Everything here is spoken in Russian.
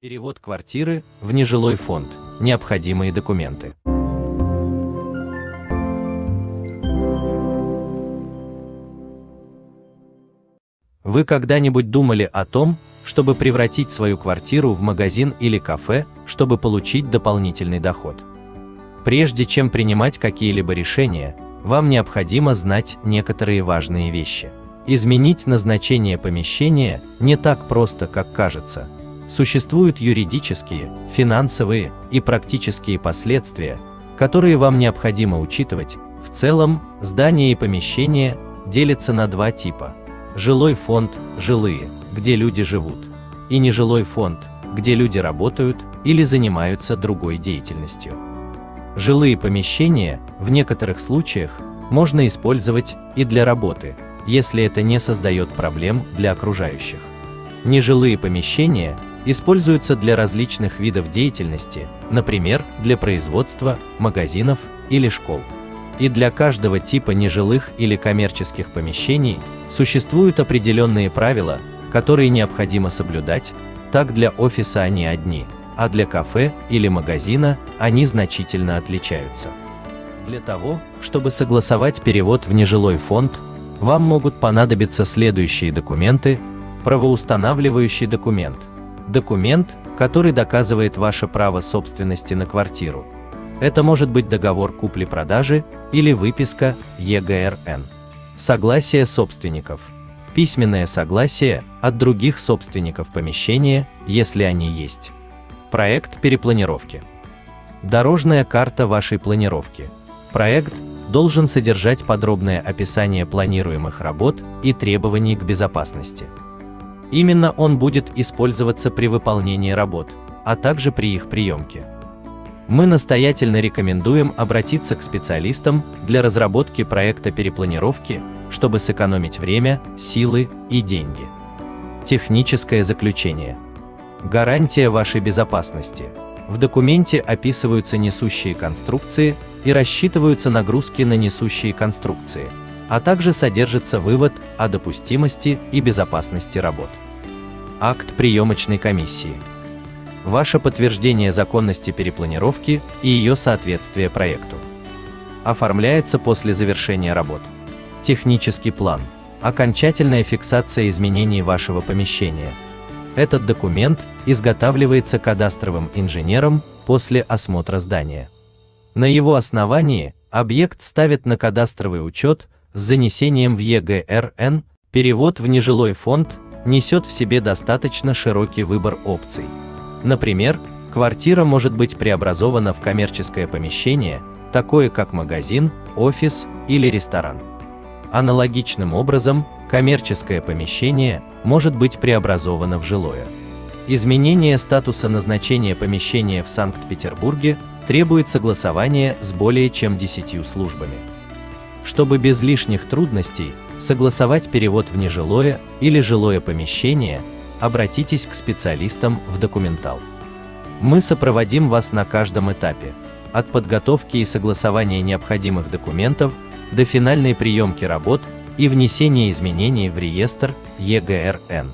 Перевод квартиры в нежилой фонд. Необходимые документы. Вы когда-нибудь думали о том, чтобы превратить свою квартиру в магазин или кафе, чтобы получить дополнительный доход? Прежде чем принимать какие-либо решения, вам необходимо знать некоторые важные вещи. Изменить назначение помещения не так просто, как кажется. Существуют юридические, финансовые и практические последствия, которые вам необходимо учитывать. В целом, здания и помещения делятся на два типа. Жилой фонд – жилые, где люди живут, и нежилой фонд, где люди работают или занимаются другой деятельностью. Жилые помещения в некоторых случаях можно использовать и для работы, если это не создает проблем для окружающих. Нежилые помещения используются для различных видов деятельности, например, для производства, магазинов или школ. И для каждого типа нежилых или коммерческих помещений существуют определенные правила, которые необходимо соблюдать. Так для офиса они одни, а для кафе или магазина они значительно отличаются. Для того, чтобы согласовать перевод в нежилой фонд, вам могут понадобиться следующие документы. Правоустанавливающий документ. Документ, который доказывает ваше право собственности на квартиру. Это может быть договор купли-продажи или выписка ЕГРН. Согласие собственников. Письменное согласие от других собственников помещения, если они есть. Проект перепланировки. Дорожная карта вашей планировки. Проект должен содержать подробное описание планируемых работ и требований к безопасности. Именно он будет использоваться при выполнении работ, а также при их приемке. Мы настоятельно рекомендуем обратиться к специалистам для разработки проекта перепланировки, чтобы сэкономить время, силы и деньги. Техническое заключение. Гарантия вашей безопасности. В документе описываются несущие конструкции и рассчитываются нагрузки на несущие конструкции, а также содержится вывод о допустимости и безопасности работ. Акт приемочной комиссии. Ваше подтверждение законности перепланировки и ее соответствия проекту. Оформляется после завершения работ. Технический план. Окончательная фиксация изменений вашего помещения. Этот документ изготавливается кадастровым инженером после осмотра здания. На его основании объект ставят на кадастровый учет с занесением в ЕГРН. Перевод в нежилой фонд несет в себе достаточно широкий выбор опций. Например, квартира может быть преобразована в коммерческое помещение, такое как магазин, офис или ресторан. Аналогичным образом, коммерческое помещение может быть преобразовано в жилое. Изменение статуса назначения помещения в Санкт-Петербурге требует согласования с более чем 10 службами. Чтобы без лишних трудностей согласовать перевод в нежилое или жилое помещение, обратитесь к специалистам в Документал. Мы сопроводим вас на каждом этапе, от подготовки и согласования необходимых документов до финальной приемки работ и внесения изменений в реестр ЕГРН.